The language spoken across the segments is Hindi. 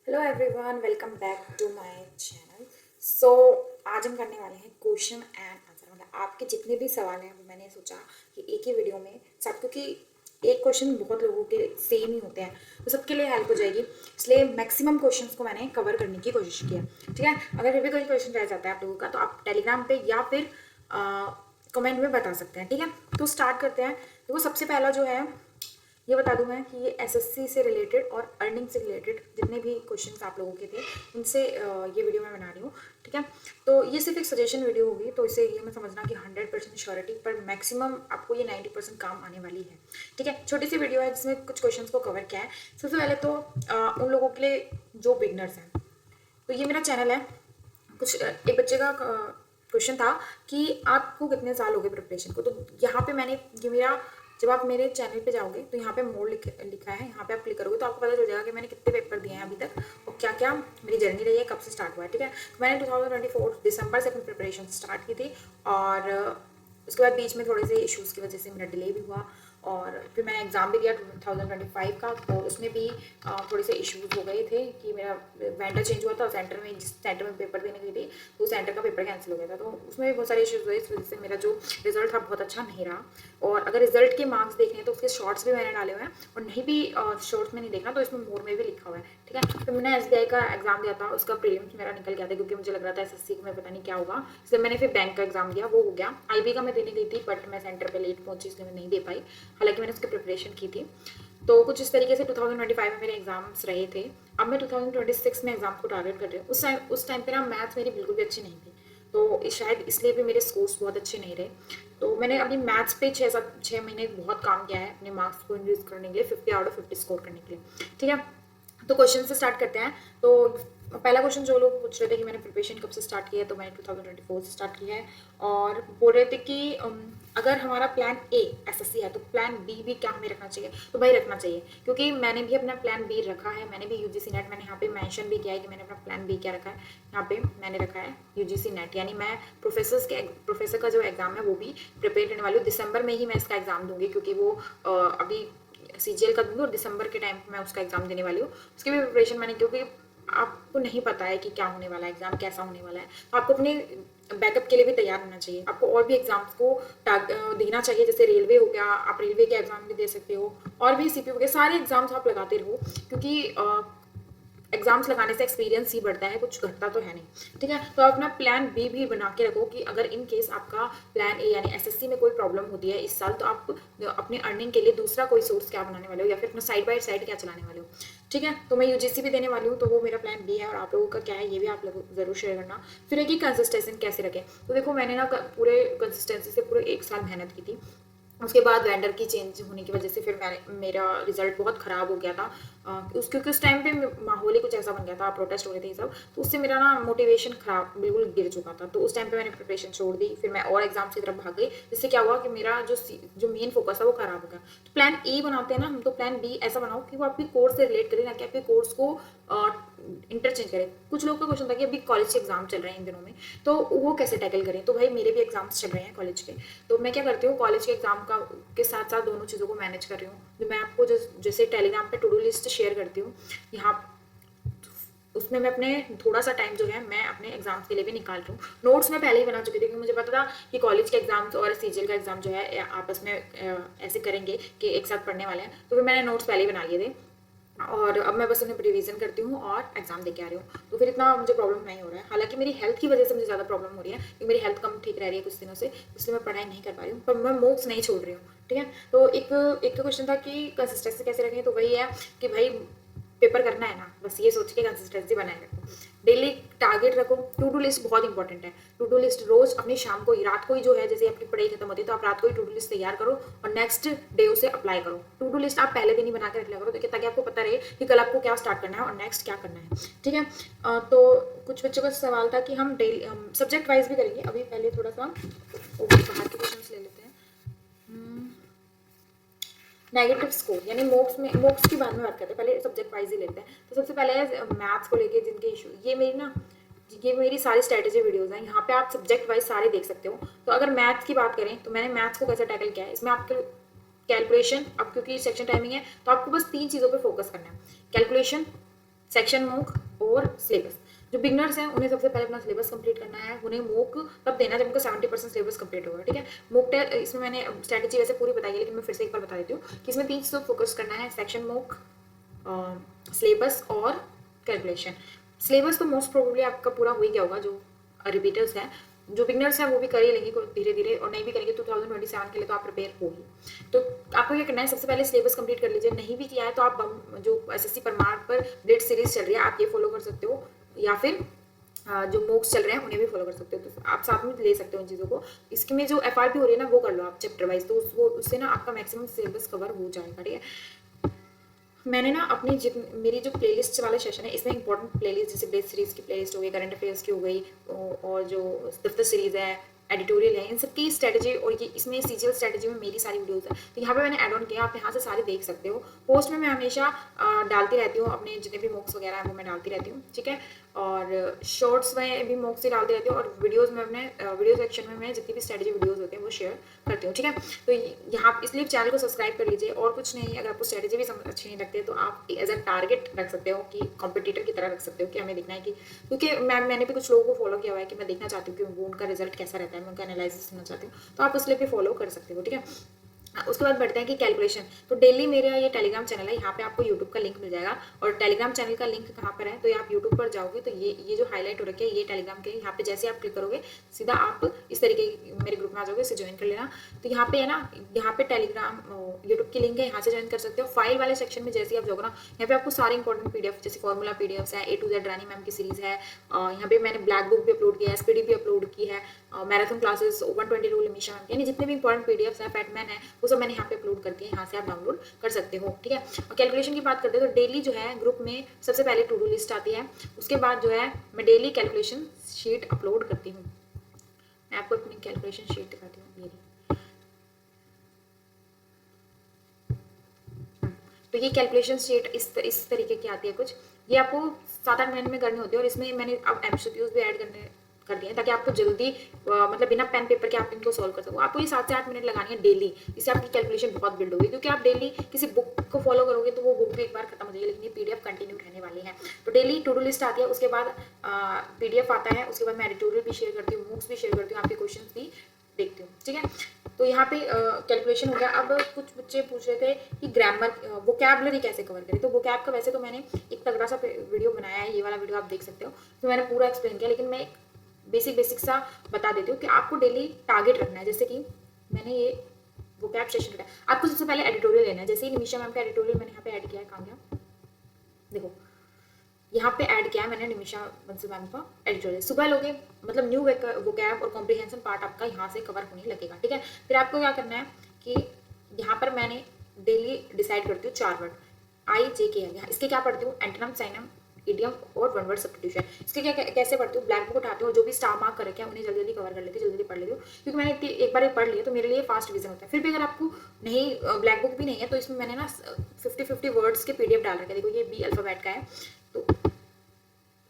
Hello everyone, welcome back to my channel. So आज हम करने वाले हैं क्वेश्चन एंड आंसर। मतलब आपके जितने भी सवाल हैं वो मैंने सोचा कि एक ही वीडियो में सब, क्योंकि एक क्वेश्चन बहुत लोगों के सेम ही होते हैं तो सबके लिए हेल्प हो जाएगी। इसलिए मैक्सिमम क्वेश्चंस को मैंने कवर करने की कोशिश की है। ठीक है, अगर फिर भी कोई क्वेश्चन रह जाता है आप लोगों का तो आप टेलीग्राम पे या फिर कमेंट में बता सकते हैं। ठीक है, तो स्टार्ट करते हैं। देखो, सबसे पहला जो है ये बता दूं मैं कि ये एसएससी से रिलेटेड और अर्निंग से रिलेटेड जितने भी क्वेश्चंस आप लोगों के थे उनसे ये वीडियो मैं बना रही हूँ। ठीक है, तो ये सिर्फ एक सजेशन वीडियो होगी, तो इसे ये मैं समझना कि 100% श्योरिटी पर मैक्सिमम आपको ये 90% काम आने वाली है। ठीक है, छोटी सी वीडियो है जिसमें कुछ क्वेश्चन को कवर किया है। सबसे पहले तो उन लोगों के लिए जो बिगनर्स हैं, तो ये मेरा चैनल है। कुछ एक बच्चे का क्वेश्चन था कि आपको कितने साल हो गए प्रिपरेशन को। तो यहाँ पे मैंने ये मेरा, जब आप मेरे चैनल पे जाओगे तो यहाँ पे मोड लिखा है, यहाँ पे आप क्लिक करोगे तो आपको पता चल जाएगा कि मैंने कितने पेपर दिए हैं अभी तक और क्या क्या मेरी जर्नी रही है, कब से स्टार्ट हुआ है। ठीक है, तो मैंने 2024 दिसंबर से अपनी प्रिपरेशन स्टार्ट की थी और उसके बाद बीच में थोड़े से इश्यूज़ की वजह से मेरा डिले भी हुआ और फिर मैंने एग्ज़ाम भी दिया 2025 का। तो उसमें भी थोड़े से इश्यूज़ हो गए थे कि मेरा वेंडर चेंज हुआ था, सेंटर में जिस सेंटर में पेपर देने गई थी तो सेंटर का पेपर कैंसिल हो गया था। तो उसमें भी बहुत सारे इश्यूज़ हुए, इस वजह से मेरा जो रिजल्ट था बहुत अच्छा नहीं रहा। और अगर रिजल्ट के मार्क्स देखने हैं तो उसके शॉर्ट्स भी मैंने डाले हुए हैं और नहीं भी शॉर्ट्स में नहीं देखना तो इसमें मोर में भी लिखा हुआ है। ठीक है, तो मैंने एसबीआई का एग्जाम दिया था, उसका प्रीलिम्स मेरा निकल गया था क्योंकि मुझे लग रहा था एसएससी में पता नहीं क्या होगा, इसलिए मैंने फिर बैंक का एग्जाम दिया, वो हो गया। आईबी का मैं देने गई थी बट मैं सेंटर पे लेट पहुंची इसलिए मैं नहीं दे पाई, हालांकि मैंने उसकी प्रिपरेशन की थी। तो कुछ इस तरीके से 2025 में मेरे एग्जाम्स रहे थे। अब मैं 2026 में एग्जाम को टारगेट कर रही हूँ। उस टाइम पे ना मैथ्स मेरी बिल्कुल भी अच्छी नहीं थी, तो शायद इसलिए भी मेरे स्कोर्स बहुत अच्छे नहीं रहे। तो मैंने अभी मैथ्स पे 6 महीने बहुत काम किया है अपने मार्क्स को इंक्रीज करने के लिए, 50 आउट ऑफ 50 स्कोर करने के लिए। ठीक है, तो क्वेश्चन से स्टार्ट करते हैं। तो पहला क्वेश्चन जो लोग पूछ रहे थे कि मैंने प्रिपरेशन कब से स्टार्ट किया है, तो मैंने 2024 से स्टार्ट किया है और बोल रहे थे कि अगर हमारा प्लान ए एसएससी है तो प्लान बी भी क्या हमें रखना चाहिए। तो भाई रखना चाहिए, क्योंकि मैंने भी अपना प्लान बी रखा है। मैंने भी यूजीसी नेट, मैंने यहाँ पे मेंशन भी किया है कि मैंने अपना प्लान बी क्या रखा है। यहाँ पे मैंने रखा है यूजीसी नेट, यानी मैं प्रोफेसर का जो एग्जाम है वो भी प्रिपेयर करने वाली हूँ। दिसंबर में ही मैं इसका एग्जाम दूंगी क्योंकि वो अभी सीजीएल का दूंगी और दिसंबर के टाइम पे मैं उसका एग्जाम देने वाली हूँ। उसकी भी प्रिपरेशन मैंने, क्योंकि आपको नहीं पता है कि क्या होने वाला है, एग्जाम कैसा होने वाला है, तो आपको अपने बैकअप के लिए भी तैयार होना चाहिए। आपको और भी एग्जाम्स को देना चाहिए, जैसे रेलवे हो गया, आप रेलवे के एग्जाम भी दे सकते हो और भी सीपी हो गया, सारे एग्जाम्स आप लगाते रहो क्योंकि एग्जाम्स लगाने से एक्सपीरियंस ही बढ़ता है, कुछ घटता तो है नहीं। ठीक है, तो आप अपना प्लान बी भी बना के रखो कि अगर इन केस आपका प्लान ए यानी एसएससी में कोई प्रॉब्लम होती है इस साल, तो आप अपने अर्निंग के लिए दूसरा कोई सोर्स क्या बनाने वाले हो या फिर अपना साइड बाय साइड क्या चलाने वाले हो। ठीक है, तो मैं यूजीसी भी देने वाली हूँ, तो वो मेरा प्लान बी है और आप लोगों का क्या है ये भी आप लोग जरूर शेयर करना। फिर है कि कंसिस्टेंसी कैसे रखें। तो देखो, मैंने ना पूरे कंसिस्टेंसी से पूरे 1 साल मेहनत की थी। उसके बाद वेंडर की चेंज होने की वजह से फिर मेरा रिजल्ट बहुत ख़राब हो गया था क्योंकि उस टाइम पे माहौल ही कुछ ऐसा बन गया था, प्रोटेस्ट हो रहे थे ये सब, तो उससे मेरा ना मोटिवेशन खराब बिल्कुल गिर चुका था। तो उस टाइम पे मैंने प्रिपरेशन छोड़ दी, फिर मैं और एग्जाम्स की तरफ भाग गई, जिससे क्या हुआ कि मेरा जो मेन फोकस था वो खराब हो गया। तो प्लान ए बनाते हैं ना हम, तो प्लान बी ऐसा बनाओ कि वो आपके कोर्स से रिलेट करे, ना कि आपके कोर्स को इंटरचेंज करें। कुछ लोग का क्वेश्चन था कि अभी कॉलेज के एग्जाम चल रहे हैं इन दिनों में, तो वो कैसे टैकल करें। तो भाई मेरे भी एग्जाम्स चल रहे हैं कॉलेज के, तो मैं क्या करती हूँ कॉलेज के एग्जाम का के साथ साथ दोनों चीज़ों को मैनेज कर रही हूँ। जो मैं आपको जैसे टेलीग्राम पे टू डू लिस्ट शेयर करती हूँ यहाँ, उसमें मैं अपने थोड़ा सा टाइम जो है मैं अपने एग्जाम्स के लिए भी निकाल रही हूँ। नोट्स मैं पहले ही बना चुकी थी क्योंकि मुझे पता था कि कॉलेज के एग्जाम्स और सीजीएल का एग्जाम जो है आपस में ऐसे करेंगे कि एक साथ पढ़ने वाले हैं, तो फिर मैंने नोट्स पहले ही बना लिए थे और अब मैं बस उन्हें रिवीजन करती हूँ और एग्जाम दे के आ रही हूँ। तो फिर इतना मुझे प्रॉब्लम नहीं हो रहा है। हालांकि मेरी हेल्थ की वजह से मुझे ज़्यादा प्रॉब्लम हो रही है क्योंकि मेरी हेल्थ कम ठीक रह रही है कुछ दिनों से, इसलिए मैं पढ़ाई नहीं कर पा रही हूँ, पर मैं मोक्स नहीं छोड़ रही हूँ। ठीक है, तो एक तो क्वेश्चन था कि कंसिस्टेंसी कैसे रखें, तो वही है कि भाई पेपर करना है ना, बस ये सोच के कंसिस्टेंसी बनाए रखो। डेली टारगेट रखो। टू डू लिस्ट बहुत इंपॉर्टेंट है। टू डू लिस्ट रोज अपनी शाम को ही, रात को ही जो है, जैसे अपनी पढ़ाई खत्म होती है तो आप रात को ही टू डू लिस्ट तैयार करो और नेक्स्ट डे उसे अप्लाई करो। टू डू लिस्ट आप पहले दिन ही बना के रख लिया करो ताकि आपको पता रहे कि कल आपको क्या स्टार्ट करना है और नेक्स्ट क्या करना है। ठीक है, तो कुछ बच्चों का सवाल था कि हम डेली सब्जेक्ट वाइज भी करेंगे। अभी पहले थोड़ा सा बाहर के क्वेश्चन ले लेते हैं। नेगेटिव स्कोर यानी मोक्स की बाद में बात करते हैं, पहले सब्जेक्ट वाइज ही लेते हैं। तो सबसे पहले है मैथ्स को लेके जिनके इशू, ये मेरी सारी स्ट्रेटेजी वीडियोस हैं, यहाँ पे आप सब्जेक्ट वाइज सारे देख सकते हो। तो अगर मैथ्स की बात करें तो मैंने मैथ्स को कैसे टैकल किया है, इसमें आपके कैलकुलेशन, अब क्योंकि सेक्शन टाइमिंग है तो आपको बस 3 चीज़ों पे फोकस करना है। कैलकुलेशन, सेक्शन मूक और सिलेबस। जो बिगनर्स हैं उन्हें सबसे पहले अपना सिलेबस कंप्लीट करना है, उन्हें मूक तब देना जब उनका 70% सिलेबस कंप्लीट होगा, ठीक है। मूक टेस्ट इसमें मैंने स्ट्रैटेजी वैसे पूरी बताई है, लेकिन मैं फिर से एक बार बता देती हूँ कि इसमें 3 चीज़ों फोकस करना है, सेक्शन मूक, सिलेबस और कैलकुलेशन। सिलेबस तो मोस्ट प्रोबेबली आपका पूरा हो ही गया होगा, जो रिपीटर्स हैं, जो बिगनर्स हैं वो भी कर ही लेंगे धीरे धीरे, और नहीं भी करेंगे 2027 के लिए तो आप प्रिपेयर होगी। तो आपको क्या करना है, सबसे पहले सिलेबस कंप्लीट कर लीजिए, नहीं भी किया है तो आप जो एसएससी परमार पर ब्लिट्ज सीरीज चल रही है आप ये फॉलो कर सकते हो, या फिर जो मूक्स चल रहे हैं उन्हें भी फॉलो कर सकते हो, तो आप साथ में ले सकते हो इन चीज़ों को। इसमें जो एफआरपी हो रही है ना वो कर लो आप चैप्टर वाइज, तो उससे ना आपका मैक्सिमम सिलेबस कवर हो जाएगा, ठीक है। मैंने ना अपनी मेरी जो प्लेलिस्ट वाला सेशन है इसमें इंपॉर्टेंट प्लेलिस्ट जैसे बेस्ट सीरीज की प्लेलिस्ट हो गई, करंट अफेयर्स की हो गई, और जो दफ्तर सीरीज है, एडिटोरियल है, इन सब की स्ट्रेटजी, और ये इसमें सीजीएल स्ट्रेटजी में मेरी सारी वीडियोस है, तो यहाँ पे मैंने ऐड ऑन किया, आप यहाँ से सारे देख सकते हो। पोस्ट में मैं हमेशा डालती रहती हूँ अपने जितने भी मॉक्स वगैरह हैं वो मैं डालती रहती हूँ, ठीक है। और शॉर्ट्स में भी मॉक्स ही डालती रहती हूँ, और वीडियोज़ में अपने वीडियो सेक्शन में मैं जितनी भी स्ट्रेटजी वीडियोज़ होते हैं वो शेयर करती हूँ, ठीक है। तो यहाँ इसलिए चैनल को सब्सक्राइब कर लीजिए, और कुछ नहीं, अगर आपको स्ट्रेटजी भी अच्छी नहीं लगती है तो आप एज अ टारगेट रख सकते हो कि कॉम्पिटिटर की तरह रख सकते हो कि हमें देखना है कि, क्योंकि मैंने भी कुछ लोगों को फॉलो किया हुआ है कि मैं देखना चाहती हूँ कि वो उनका रिजल्ट कैसा रहता है, मैं उनका एनालिसिस सुनना चाहती हूँ, तो आप उसके लिए भी फॉलो कर सकते हो, ठीक है। उसके बाद बढ़ते हैं कि कैलकुलेशन। तो डेली मेरा ये टेलीग्राम चैनल है, यहाँ पे आपको यूट्यूब का लिंक मिल जाएगा, और टेलीग्राम चैनल का लिंक कहाँ पर है, तो आप यूट्यूब पर जाओगे तो ये जो हाईलाइट हो रखे है ये टेलीग्राम के, यहाँ पे जैसे आप क्लिक करोगे सीधा आप इस तरीके मेरे ग्रुप में आ जाओगे, इसे ज्वाइन कर लेना। तो यहाँ पे है ना, यहाँ पे टेलीग्राम यूट्यूब की लिंक है, यहाँ से ज्वाइन कर सकते हो। फाइल वाले सेक्शन में जैसे आप जाओगे ना, यहाँ पे आपको सारे इंपॉर्टेंट पीडीएफ जैसे फॉर्मूला पीडीएफ है, A to Z Rani ma'am की सीरीज है, यहाँ पे मैंने ब्लैक बुक भी अपलोड किया है, एसपीडी भी अपलोड की है, marathon classes 120 rule Nimisha ma'am, यानी जितने भी इंपॉर्टेंट पीडीएफ है, फैटमैन है, वो सब मैंने यहाँ पे अपलोड करती है, यहाँ से आप डाउनलोड कर सकते हो, ठीक है। और कैलकुलेशन की बात करते हैं तो डेली जो है ग्रुप में सबसे पहले टू डू लिस्ट आती है, उसके बाद जो है मैं डेली कैलकुलेशन शीट अपलोड करती हूँ। मैं आपको अपनी कैलकुलेशन शीट दिखाती हूँ, ये तो ये कैलकुलेशन शीट इस तरीके की आती है कुछ, ये आपको 7-8 मिनट में करनी होती है, और इसमें मैंने अब एमसीक्यूज भी ऐड कर दिए हैं ताकि आपको जल्दी मतलब बिना पेन पेपर के आप इनको सॉल्व कर सको। आपको ये 7 से 8 मिनट लगानी है डेली, इससे आपकी कैलकुलेशन बहुत बिल्ड होगी, क्योंकि आप डेली किसी बुक को फॉलो करोगे तो वो बुक भी एक बार खत्म हो जाएगी, लेकिन ये पीडीएफ कंटिन्यू रहने वाली है। तो डेली टू डू लिस्ट आती है, उसके बाद पीडीएफ आता है, उसके बाद मैं एडिटोरियल भी शेयर करती हूँ, बुक्स भी शेयर करती हूँ, आपके क्वेश्चन भी देखती हूँ, ठीक है। तो यहाँ पे कैलकुलेशन हो गया। अब कुछ बच्चे पूछ रहे थे कि ग्रामर वोकैबलरी कैसे कवर करें, तो वोकैब का वैसे तो मैंने एक तगड़ा सा वीडियो बनाया है, ये वाला वीडियो आप देख सकते हो, तो मैंने पूरा एक्सप्लेन किया, लेकिन मैं एक बेसिक सा बता देती हूँ कि आपको डेली टारगेट रखना है। जैसे कि मैंने ये वोकैब सेशन रखा है, आपको सबसे पहले एडिटोरियल लेना है, जैसे ही निमिषा मैम का एडिटोरियल मैंने यहाँ पे ऐड किया है, कहाँ गया, देखो यहाँ पे ऐड किया है मैंने निमिषा बंसल मैम का एडिटोरियल। सुबह लोगे मतलब न्यू वोकैब और कॉम्प्रिहेंशन पार्ट आपका यहाँ से कवर होने लगेगा, ठीक है। फिर आपको क्या करना है कि यहाँ पर मैंने डेली डिसाइड करती हूँ 4 वर्ड IJK है, यहाँ इसके क्या पढ़ती हूँ, एंटोनिम, सिनोनिम, इडियम और वन वर्ड सब्स्टिट्यूशन। इसके क्या कैसे पढ़ती हूँ, ब्लैक बुक उठाती हूँ, जो भी स्टार मार्क कर रखे हैं उन्हें जल्दी जल्दी कवर कर लेती हूँ, जल्दी पढ़ लेती हूँ, क्योंकि मैंने एक बार पढ़ लिया तो मेरे लिए फास्ट रिवीजन होता है। फिर भी अगर आपको नहीं ब्लैक बुक भी नहीं है तो इसमें मैंने ना 50-50 वर्ड्स के PDF डाल रखे हैं, देखो ये B अल्फाबेट का है, तो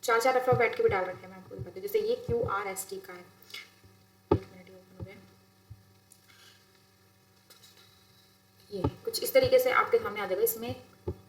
4 अल्फाबेट के भी डाल रखे हैं, मैं आपको बताती हूँ। जैसे ये QRST का है, एक मिनट ओपन हो गया, ये कुछ इस तरीके से आपके सामने आ जाएगा। इसमें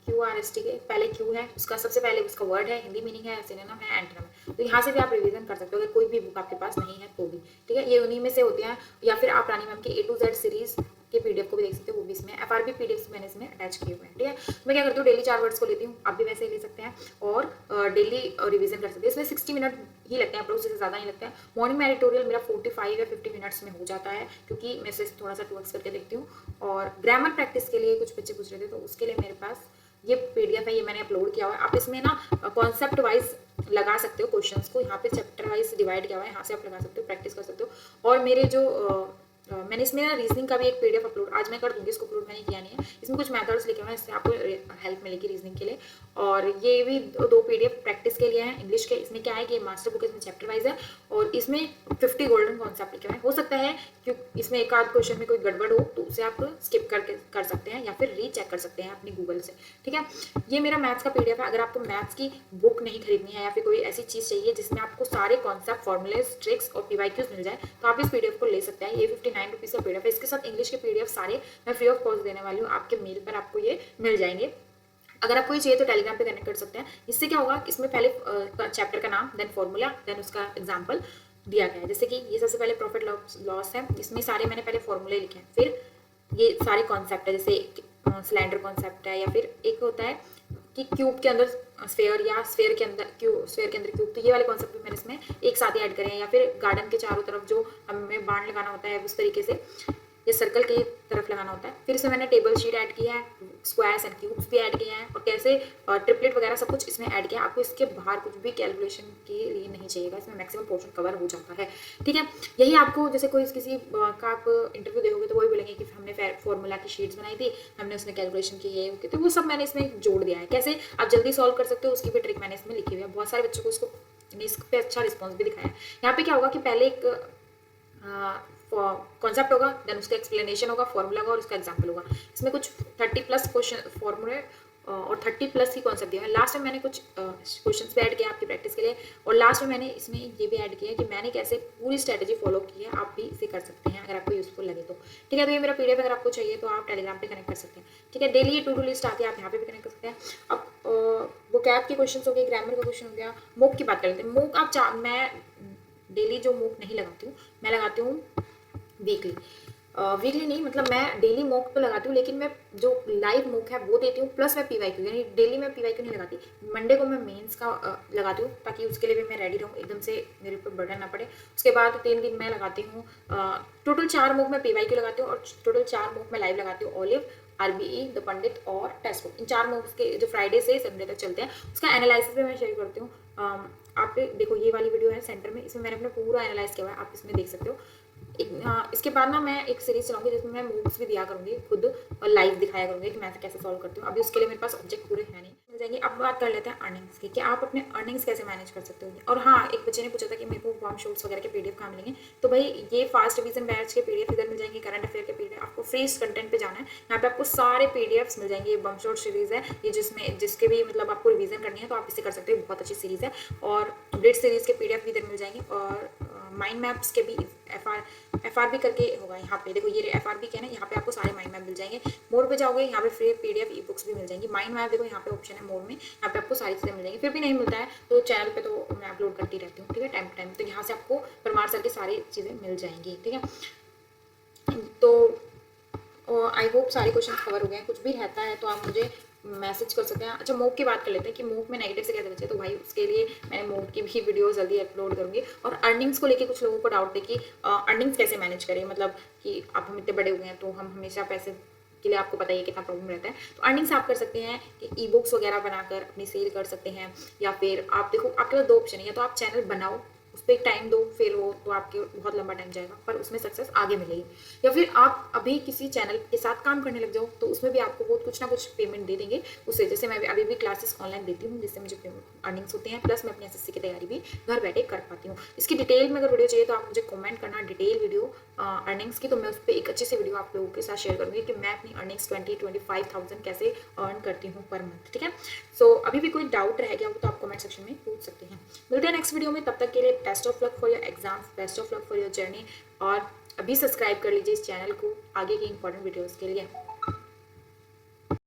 QRST के पहले Q है, उसका सबसे पहले उसका वर्ड है, हिंदी मीनिंग है, सिनोनिम है, एंटोनिम है, तो यहाँ से भी आप रिवीजन कर सकते हो अगर कोई भी बुक आपके पास नहीं है तो भी, ठीक है। ये उन्हीं में से होते हैं, या फिर आप रानी मैम के A to Z सीरीज के PDF को भी देख सकते हो, वो भी इसमें FRB PDF मैंने इसमें अटैच किए हुए हैं, ठीक है। मैं क्या करती हूँ, डेली 4 वर्ड्स को लेती हूँ, आप भी वैसे ही ले सकते हैं, और डेली रिवीजन कर सकते हैं। इसमें 60 मिनट ही लगते हैं, अप्रोच से ज़्यादा नहीं लगते हैं। मॉर्निंग में एडिटोरियल मेरा 45 या 50 मिनट्स में हो जाता है, क्योंकि मैं इसे थोड़ा सा टूवर्क्स करके देखती हूँ। और ग्रामर प्रैक्टिस के लिए कुछ बच्चे पूछ रहे थे, तो उसके लिए मेरे पास ये PDF है, ये मैंने अपलोड किया हुआ है। आप इसमें ना कॉन्सेप्ट वाइज लगा सकते हो क्वेश्चंस को, यहाँ पे चैप्टर वाइज डिवाइड किया हुआ है, यहाँ से आप लगा सकते हो, प्रैक्टिस कर सकते हो। और मेरे जो मैंने इसमें ना रीजनिंग का भी एक PDF अपलोड आज मैं कर दूंगी, इसको अपलोड मैंने किया नहीं है, इसमें कुछ मेथड्स लिखे हुए हैं, इससे आपको हेल्प मिलेगी रीजनिंग के लिए। और ये भी 2 PDF प्रैक्टिस के लिए हैं इंग्लिश के। इसमें क्या है कि मास्टर बुक इसमें चैप्टर वाइज है, और इसमें 50 गोल्डन कॉन्सेप्ट लिखे हुए हैं। हो सकता है कि इसमें एक आध क्वेश्चन में कोई गड़बड़ हो तो उसे आप स्किप करके कर सकते हैं, या फिर रीचेक कर सकते हैं अपनी गूगल से, ठीक है। ये मेरा मैथ्स का PDF है। अगर आपको मैथ्स की बुक नहीं खरीदनी है, या फिर कोई ऐसी चीज़ चाहिए जिसमें आपको सारे कॉन्सेप्ट, फॉर्मूलेज, ट्रिक्स और PYQs मिल जाए, तो आप इस PDF को ले सकते हैं। ये 59 रुपीज़ का PDF है। इसके साथ इंग्लिश के PDF सारे मैं फ्री ऑफ कॉस्ट देने वाली हूँ, आपके मेल पर आपको ये मिल जाएंगे, अगर आपको ये चाहिए तो टेलीग्राम पे कनेक्ट कर सकते हैं। इससे क्या होगा, इसमें पहले चैप्टर का नाम, देन फॉर्मूला, देन उसका एग्जाम्पल दिया गया है। जैसे कि ये सबसे पहले प्रॉफिट लॉस है, इसमें सारे मैंने पहले फॉर्मूले लिखे हैं, फिर ये सारे कॉन्सेप्ट है, जैसे सिलेंडर कॉन्सेप्ट है, या फिर एक होता है कि क्यूब के अंदर स्फेयर, या स्फेयर के अंदर क्यूब, तो ये वाले कॉन्सेप्ट भी मैंने इसमें एक साथ ही ऐड करे हैं। या फिर गार्डन के चारों तरफ जो हमें बाण लगाना होता है उस तरीके से ये सर्कल की तरफ लगाना होता है। फिर इसमें मैंने टेबल शीट ऐड किया है, स्क्वायर्स एंड क्यूब्स भी ऐड किए हैं, और कैसे ट्रिपलेट वगैरह सब कुछ इसमें ऐड किया है। आपको इसके बाहर कुछ भी कैलकुलेशन के लिए नहीं चाहिएगा, इसमें मैक्सिमम पोर्शन कवर हो जाता है, ठीक है। यही आपको जैसे कोई किसी का आप इंटरव्यू देखोगे तो वही बोलेंगे कि हमने फॉर्मूला की शीट्स बनाई थी, हमने उसमें कैलकुलेशन की है, तो वो सब मैंने इसमें जोड़ दिया है। कैसे आप जल्दी सॉल्व कर सकते हो उसकी भी ट्रिक मैंने इसमें लिखी हुई है। बहुत सारे बच्चों को इस पे अच्छा रिस्पॉन्स भी दिखाया है। यहाँ पे क्या होगा कि पहले एक कॉन्सेप्ट होगा, देन उसका एक्सप्लेनेशन होगा, फॉर्मूला होगा और उसका एग्जाम्पल होगा। इसमें कुछ 30+ क्वेश्चन फॉर्मूले और 30+ ही कॉन्सेप्ट दिया है। लास्ट में मैंने कुछ क्वेश्चंस भी ऐड किया आपकी प्रैक्टिस के लिए, और लास्ट में मैंने इसमें ये भी ऐड किया है कि मैंने कैसे पूरी स्ट्रेटेजी फॉलो की है, आप भी इसे कर सकते हैं अगर आपको यूजफुल लगे तो, ठीक है। तो ये मेरा पीडीएफ अगर आपको चाहिए तो आप टेलीग्राम पे कनेक्ट कर सकते हैं, ठीक है। डेली ये टू डू लिस्ट आती है, आप यहाँ पे भी कनेक्ट कर सकते हैं। अब वो कैप के क्वेश्चन हो गए, ग्रामर का क्वेश्चन हो गया, मूक की बात कर लेते हैं। मूक आप मैं डेली जो मूक नहीं लगाती हूँ, मैं लगाती हूँ वीकली नहीं, मतलब मैं डेली मॉक तो लगाती हूँ, लेकिन मैं जो लाइव मॉक है वो देती हूँ, प्लस मैं पीवाईक्यू, यानी डेली मैं पीवाईक्यू नहीं लगाती। मंडे को मैं मेंस का लगाती हूँ, ताकि उसके लिए भी मैं रेडी रहूँ, एकदम से मेरे ऊपर बर्डन ना पड़े। उसके बाद 3 दिन मैं लगाती हूँ, टोटल 4 मॉक मैं पीवाईक्यू लगाती हूँ, और टोटल 4 मॉक मैं लाइव लगाती हूँ, ओलिव, आरबीई, द पंडित और टेस्ट बुक। इन 4 मॉक्स के जो फ्राइडे से संडे तक चलते हैं, उसका एनालिसिस भी मैं शेयर करती हूँ। आप देखो ये वाली वीडियो है सेंटर में, इसमें मैंने अपना पूरा एनालाइज किया हुआ है, आप इसमें देख सकते हो। इसके बाद ना मैं एक सीरीज चलाऊंगी जिसमें मैं मूव्स भी दिया करूंगी खुद, और लाइव दिखाया करूंगी कि मैं कैसे सॉल्व करती हूँ। अभी उसके लिए मेरे पास ऑब्जेक्ट पूरे हैं नहीं, मिल जाएंगे। अब बात कर लेते हैं अर्निंग्स की, कि आप अपने अर्निंग्स कैसे मैनेज कर सकते हो। और हाँ, एक बच्चे ने पूछा था कि मेरे को बम शॉट्स वगैरह के पीडीएफ कहाँ मिलेंगे, तो भाई ये फास्ट रिवीजन बैच के पीडीएफ इधर मिल जाएंगे, करंट अफेयर के पीडीएफ, आपको फ्री कंटेंट पे जाना है, यहाँ पे आपको सारे पीडीएफ्स मिल जाएंगे। ये बम शॉट सीरीज है, ये जिसके भी मतलब आपको रिवीजन करनी है तो आप इसे कर सकते हो, बहुत अच्छी सीरीज है। और ब्रिड सीरीज के पीडीएफ भी इधर मिल जाएंगे, और माइंड मैप्स के भी एफआरबी करके होगा। यहाँ पे देखो ये एफआरबी क्या है ना, यहाँ पे आपको सारे माइंड मैप मिल जाएंगे। मोर पे जाओगे, यहाँ पे फ्री पीडीएफ ई बुक्स भी मिल जाएंगी। माइंड मैप देखो यहाँ पे ऑप्शन है मोर में, यहाँ पे आपको सारी चीजें मिल जाएंगी। फिर भी नहीं मिलता है तो चैनल पे तो मैं अपलोड करती रहती हूँ, ठीक है, टाइम टू टाइम। तो यहाँ से आपको परमार सर की सारी चीजें मिल जाएंगी, ठीक है। तो आई होप सारे क्वेश्चन कवर हो गए हैं। कुछ भी रहता है तो आप मुझे मैसेज कर सकते हैं। अच्छा, मूक की बात कर लेते हैं कि मूक में नेगेटिव से कैसे बचे, तो भाई उसके लिए मैंने मूक की भी वीडियो जल्दी अपलोड करूंगी। और अर्निंग्स को लेके कुछ लोगों को डाउट है कि अर्निंग्स कैसे मैनेज करें, मतलब कि आप हम इतने बड़े हुए हैं तो हम हमेशा पैसे के लिए, आपको पता ही कितना प्रॉब्लम रहता है। तो अर्निंग्स आप कर सकते हैं कि ई बुक्स वगैरह बनाकर अपनी सेल कर सकते हैं, या फिर आप देखो आपके पास 2 ऑप्शन है, या तो आप चैनल बनाओ, उस पर टाइम दो, फेल हो तो आपके बहुत लंबा टाइम जाएगा पर उसमें सक्सेस आगे मिलेगी, या फिर आप अभी किसी चैनल के साथ काम करने लग जाओ, तो उसमें भी आपको बहुत कुछ ना कुछ पेमेंट दे देंगे उससे। जैसे मैं अभी भी क्लासेस ऑनलाइन देती हूँ, जिससे मुझे अर्निंग्स होते हैं, प्लस मैं अपनी एसएससी की तैयारी भी घर बैठे कर पाती हूँ। इसकी डिटेल में अगर वीडियो चाहिए तो आप मुझे कमेंट करना, डिटेल वीडियो अर्निंग्स की, तो मैं उस पर एक अच्छी सी वीडियो आप लोगों के साथ शेयर करूँगी कि मैं अपनी अर्निंग्स 20-25,000 कैसे अर्न करती हूँ पर मंथ, ठीक है। सो अभी भी कोई डाउट रह गया हो तो आप कमेंट सेक्शन में पूछ सकते हैं। मिलते हैं नेक्स्ट वीडियो में, तब तक के लिए best of luck for your exams, best of luck for your journey, और अभी सब्सक्राइब कर लीजिए इस चैनल को आगे की इंपॉर्टेंट वीडियोस के लिए।